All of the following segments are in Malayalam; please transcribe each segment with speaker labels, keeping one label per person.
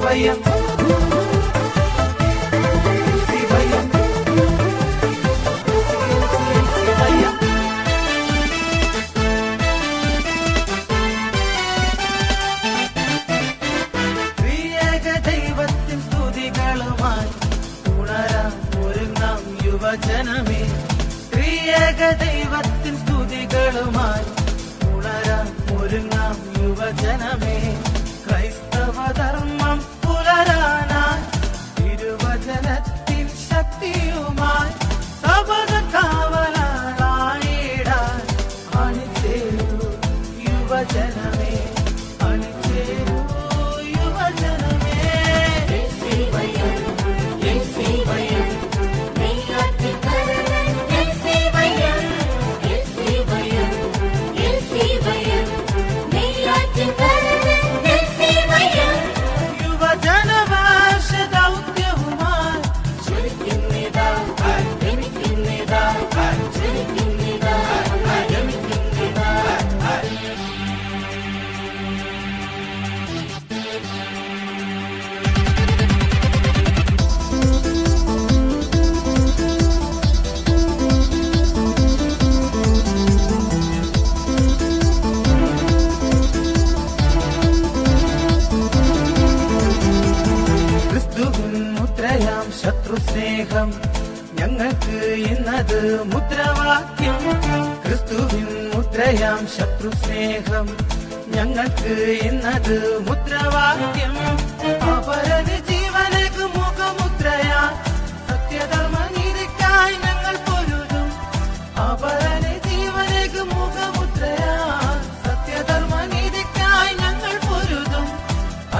Speaker 1: ശിവയം യുവജനമേ ത്രിയേക ദൈവത്തിൻ സ്തുതികളുമായി ഉണരാൻ ഒരുങ്ങാം യുവജനമേ ക്രൈസ്തവ ധർമ്മം പുലരാനായി തിരുവചനത്തിൻ ശക്തിയുമായി സബദ കാവലായിടാൻ അണിചേരൂ യുവജനമേ അണിചേരൂ യുവജനമേ ശത്രുസ്നേഹം ഞങ്ങൾക്ക് ഇന്നത് മുദ്രാവാക്യം ക്രിസ്തുവിൻ മുദ്രയാം ശത്രുസ്നേഹം ഞങ്ങൾക്ക് ഇന്നത് മുദ്രാവാക്യം അപരന് ജീവനക്ക് മുഖമുദ്രയാ സത്യധർമ്മ നീതിക്കായി ഞങ്ങൾ പൊരുതും അപരന് ജീവനക്ക് മുഖമുദ്രയാ സത്യധർമ്മ നീതിക്കായി ഞങ്ങൾ പൊരുതും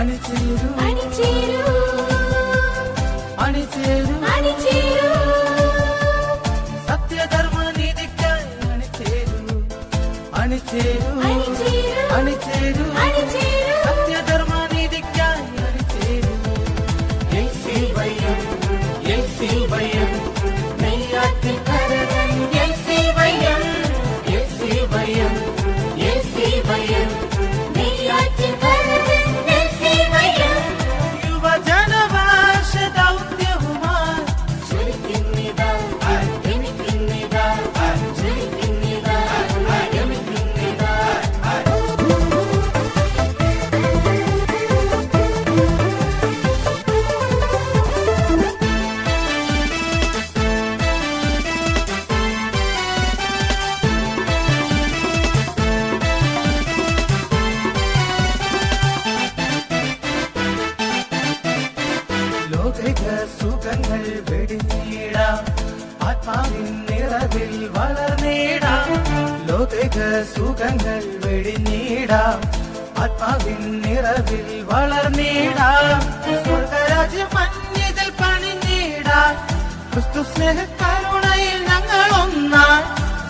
Speaker 1: അണിചേരൂ സത്യധർമ്മ നീതിക്കായി അണിചേരൂ സത്യധർമ്മ നീതിക്കായി അണിചേരൂ യേശുവയം നെയ്യാറ്റിൻ കരകൾ യേശുവയം നെയ്യാറ്റിൻ കരകൾ യുവജനവാശ ദൗത്യവുമായി സുഖങ്ങൾ വെടിഞ്ഞിടാം ആത്മാവിൻ നിറവിൽ വളർന്നിടാം ലൗകിക സുഖങ്ങൾ വെടിഞ്ഞിടാം ആത്മാവിൻ നിറവിൽ വളർന്നിടാം സ്വർഗരാജ്യം മഞ്ഞിതിൽ പണിഞ്ഞിടാം ക്രിസ്തു സ്നേഹ കരുണയിൽ ഞങ്ങൾ ഒന്നാം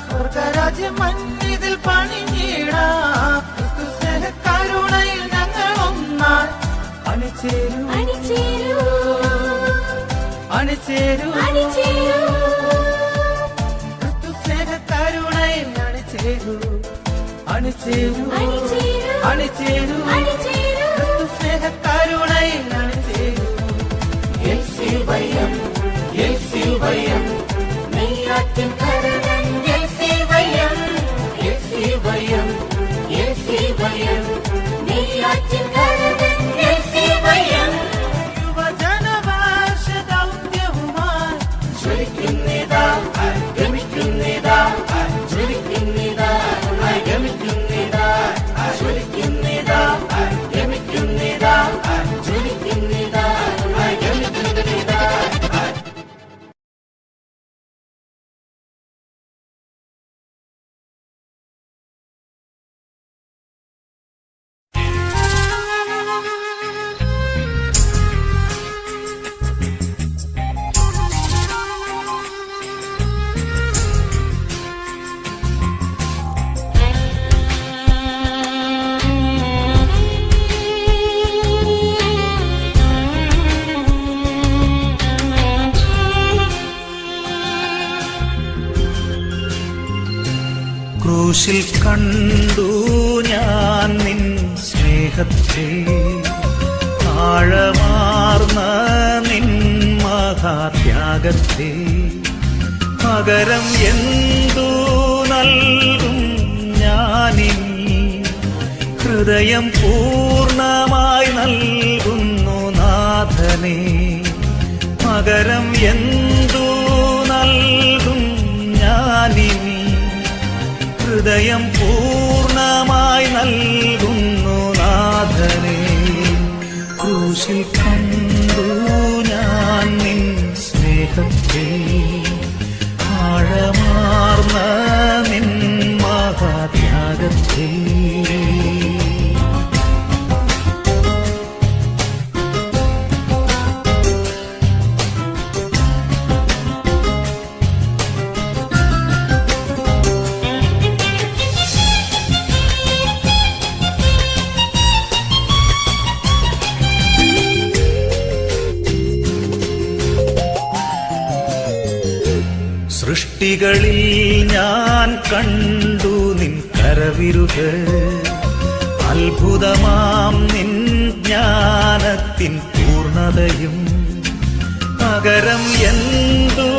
Speaker 1: സ്വർഗരാജ്യം മഞ്ഞിതിൽ പണിഞ്ഞിടാം ക്രിസ്തു സ്നേഹ കരുണയിൽ ഞങ്ങൾ ഒന്നാം അണിചേരൂ ക്രിസ്തു സ്നേഹ കരുണയിൽ അണിചേരൂ ക്രിസ്തു സ്നേഹ കരുണയിൽ അണിചേരൂ യേശുവയം നെയ്യാറ്റിൻ കരകൾ യേശുവയം നെയ്യാറ്റിൻ കരകൾ യേശുവയം യുവജനവാശ ദൗത്യവുമായി ജ്വലിക്കുന്നിതാ ഗമിക്കുന്നിതാ ജ്വലിക്കുന്നിതാ ഗമിക്കുന്നിതാ ജ്വലിക്കുന്നിതാ ഗമിക്കുന്നിതാ ജ്വലിക്കുന്നിതാ ഗമിക്കുന്നിതാ
Speaker 2: ക്രൂശിൽ കണ്ടു ഞാൻ നിൻ സ്നേഹത്തെ, ആഴമാർന്ന നിൻ മഹാത്യാഗത്തെ പകരം എന്തു നൽകും ഞാനിനി? ഹൃദയം പൂർണ്ണമായി നൽകുന്നു നാഥനേ. പകരം എന്തു നൽകും ഞാനിനി? ഹൃദയം പൂർണ്ണമായി നൽകുന്നു നാഥനേ. ക്രൂശിൽ കണ്ടു ഞാൻ നിൻ സ്നേഹത്തെ, ആഴമാർന്ന നിൻ മഹാത്യാഗത്തെ. സൃഷ്ടികളിൽ ഞാൻ കണ്ടു നിൻ കരവിരുത്, അത്ഭുതമാം നിൻ ജ്ഞാനത്തിൻ പൂർണ്ണതയും. പകരം എന്തു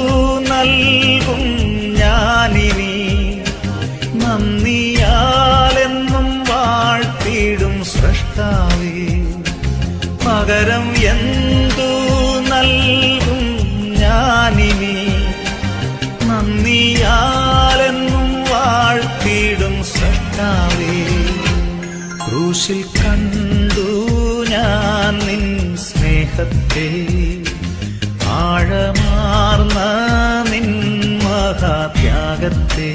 Speaker 2: നൽകും ഞാനിനി? നന്ദിയാലെന്നും വാഴ്ത്തിടും സ്രഷ്ടാവേ. പകരം എന്തു നൽകും ഞാനിനി? നന്ദിയാലെന്നും വാഴ്ത്തിടും സ്രഷ്ടാവേ. ക്രൂശിൽ കണ്ടു ഞാൻ നിൻ സ്നേഹത്തെ, ആഴമാർന്ന നിൻ മഹാത്യാഗത്തെ.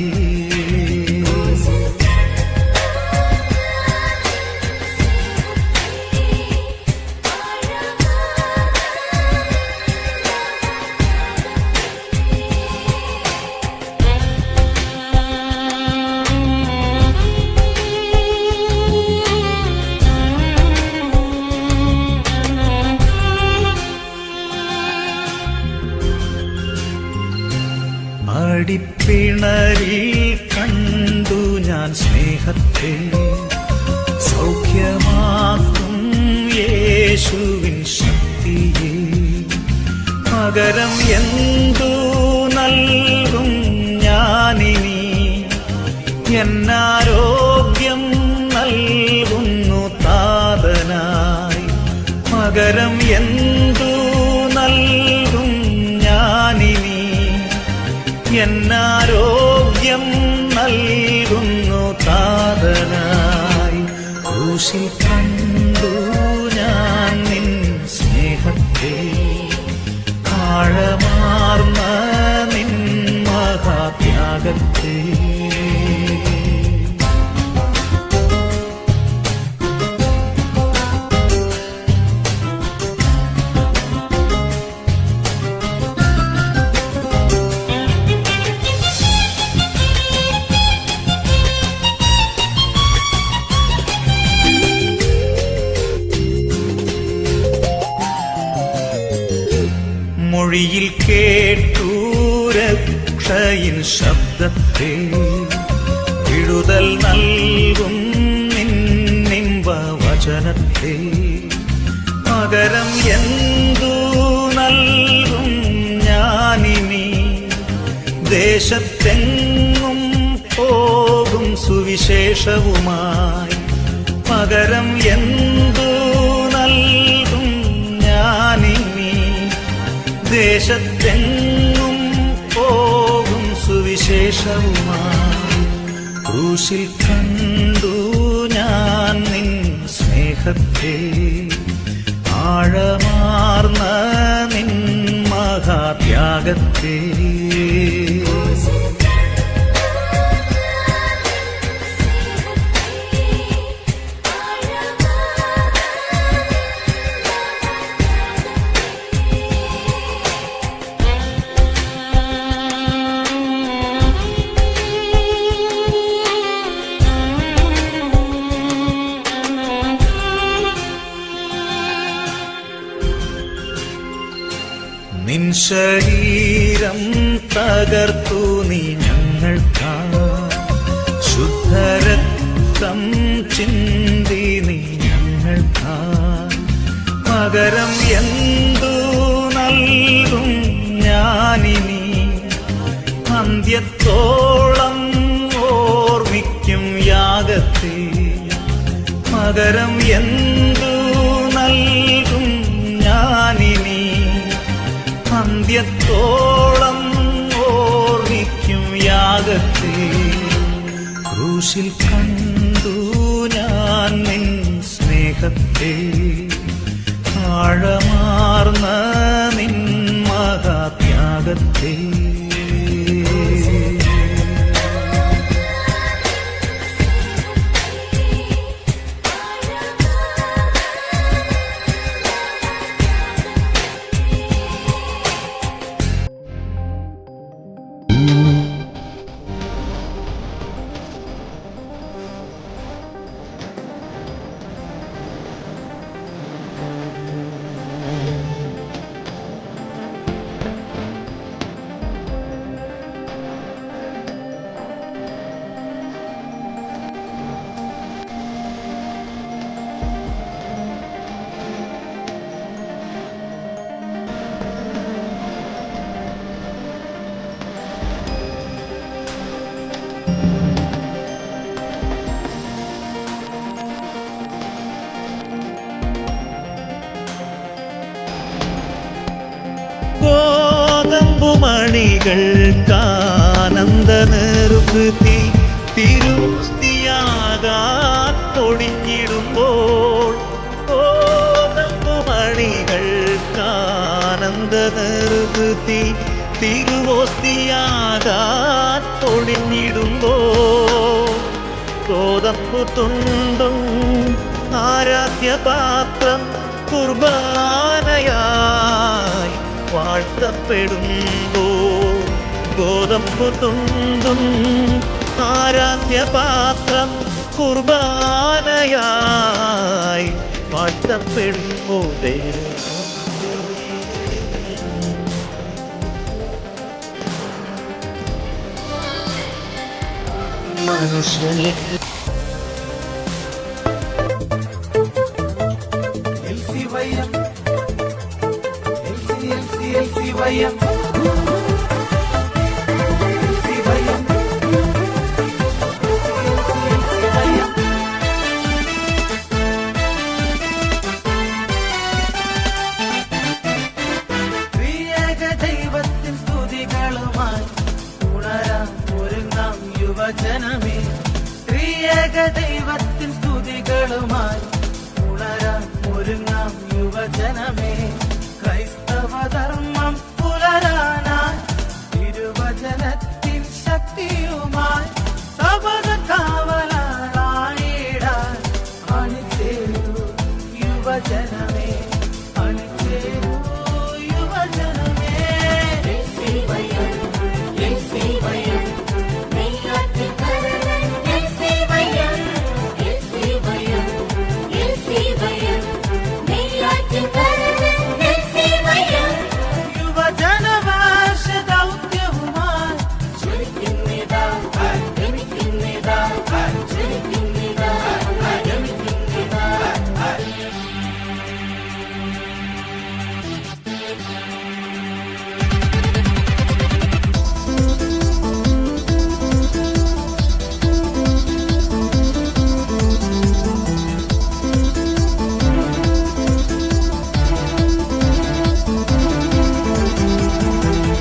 Speaker 2: അടിപ്പിണരിൽ കണ്ടു ഞാൻ സ്നേഹത്തെ, സൗഖ്യമാക്കും യേശുവിൻ ശക്തിയെ. പകരം എന്തു നൽകും ഞാനിനി? എന്നാരോഗ്യം നൽകുന്നു താതനായി. പകരം എന്തു നൽകും ഞാനിനി? എന്നാരോഗ്യം നൽകുന്നു താതനായി. ക്രൂശിൽ കണ്ടു ഞാൻ നിൻ സ്നേഹത്തെ, ആഴമാർന്ന നിൻ മഹാത്യാഗത്തെ. മൊഴിയിൽ കേട്ടു രക്ഷയിൻ ശബ്ദത്തെ, വിടുതൽ നൽകും നിന്നിമ്പ വചനത്തെ. പകരം എന്തു നൽകും ഞാനിനി? ദേശത്തെങ്ങും പോകും സുവിശേഷവുമായി. പകരം എന്തു നൽകും ഞാനിനി? ദേശത്തെങ്ങും പോകും സുവിശേഷവുമായി. ക്രൂശിൽ കണ്ടു ഞാൻ നിൻ സ്നേഹത്തെ, ആഴമാർന്ന നിൻ മഹാത്യാഗത്തെ. നിൻ ശരീരം തകർത്തു നീ ഞങ്ങൾക്കായി, ശുദ്ധരക്തം ചിന്തി നീ ഞങ്ങൾക്കായി. പകരം എന്തു നൽകും ഞാനിനി അന്ത്യത്തോളം ഓർമ്മിക്കും യാഗത്തെ പകരം എന്തു നൽകും ഞാനിനി അന്ത്യത്തോളം ഓർമ്മിക്കും യാഗത്തെ ക്രൂശിൽ കണ്ടു ഞാൻ നിൻ സ്നേഹത്തെ ആഴമാർന്ന നിൻ മഹാത്യാഗത്തെ ഗോതമ്പുമണികൾക്കാനന്ദ നിർവൃത്തി തിരുസ്തിയാകാൻ പൊടിഞ്ഞിടുമ്പോൾ ഗോതമ്പുമണികൾക്കാനന്ദ നിർവൃത്തി തിരുവോസ്തിയാകാൻ പൊടിഞ്ഞിടുമ്പോൾ ഗോതമ്പു തുണ്ടും ആരാധ്യപാത്രം കുർബാനയായി വാഴ്ത്തപ്പെടുമ്പോൾ ഗോതമ്പു തുണ്ടും ആരാധ്യപാത്രം കുർബാനയായി വാഴ്ത്തപ്പെടുമ്പോൾ മനുഷ്യനെ
Speaker 1: ദൈവത്തിൻ സ്തുതികളുമായി ഉണരാം ഒരുങ്ങാം യുവജനമേ ത്രിയേക ദൈവത്തിൻ സ്തുതികളുമായി ഉണരാം ഒരുങ്ങാം യുവജനമേ ക്രൈസ്തവ ധർമ്മം പുലരാനായി തിരുവചനത്തിൻ ശക്തിയുമായി സബദ കാവലായിടാൻ അണിചേരൂ യുവജനമേ അണിചേരൂ യുവജനമേ യുവജനവാശ ദൗത്യവുമായി ജ്വലിക്കുന്നിതാ ഗമിക്കുന്നിതാ ജ്വലിക്കുന്നിതാ ഗമിക്കുന്നിതാ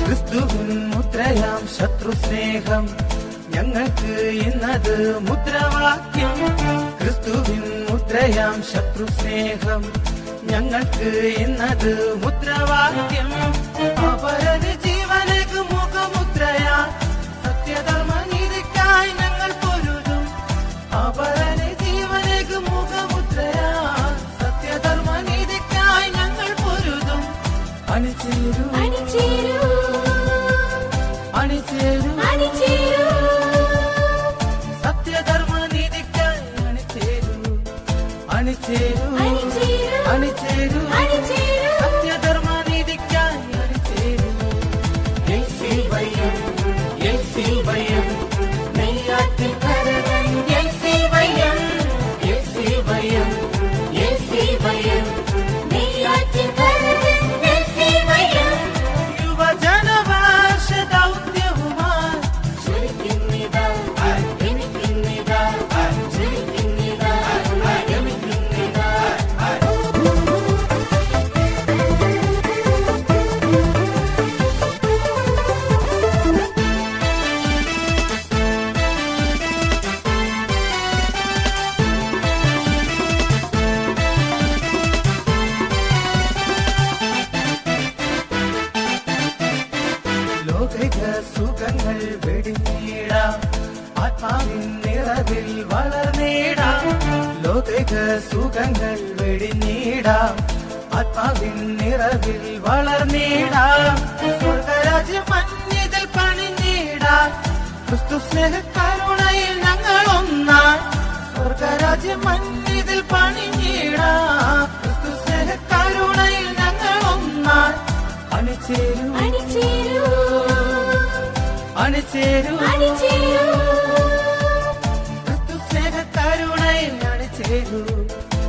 Speaker 1: ക്രിസ്തുവിൻ മുദ്രയാം ശത്രുസ്നേഹം ഞങ്ങൾക്ക് ഇന്നത് മുദ്രാവാക്യം ക്രിസ്തുവിൻ മുദ്രയാം ശത്രുസ്നേഹം ഞങ്ങൾക്ക് ഇന്നത് മുദ്രാവാക്യം അപരന് ജീവനേക്ക് മുഖമുദ്രയാ സത്യധർമ്മ നീതിക്കായി ഞങ്ങൾ പൊരുതും അപരന് ജീവനേക്ക് മുഖമുദ്രയാ സത്യധർമ്മ നീതിക്കായി ഞങ്ങൾ പൊരുതും അണിചേരൂ അണിചേരൂ സത്യധർമ്മ നീതിക്കായി അണിചേരൂ അണിചേരൂ സത്യധർമ്മ നീതിക്കായി അണിചേരൂ ആത്മാവിൻ നിറവിൽ വളർന്നിടാം ലോക സുഖങ്ങൾ വെടിഞ്ഞിടാം ആത്മാവിൻ നിറവിൽ വളർന്നിടാം സ്വർഗരാജ്യം മഞ്ഞിതിൽ പണിഞ്ഞിടാം ക്രിസ്തു സ്നേഹ കരുണയിൽ ഞങ്ങൾ ഒന്നാം സ്വർഗരാജ്യം മഞ്ഞിതിൽ പണിഞ്ഞിടാം ക്രിസ്തു സ്നേഹ കരുണയിൽ ഞങ്ങൾ ഒന്നാം അണിചേരൂ
Speaker 3: അണിചേരൂ
Speaker 1: അണിചേരൂ
Speaker 3: അണിചേരൂ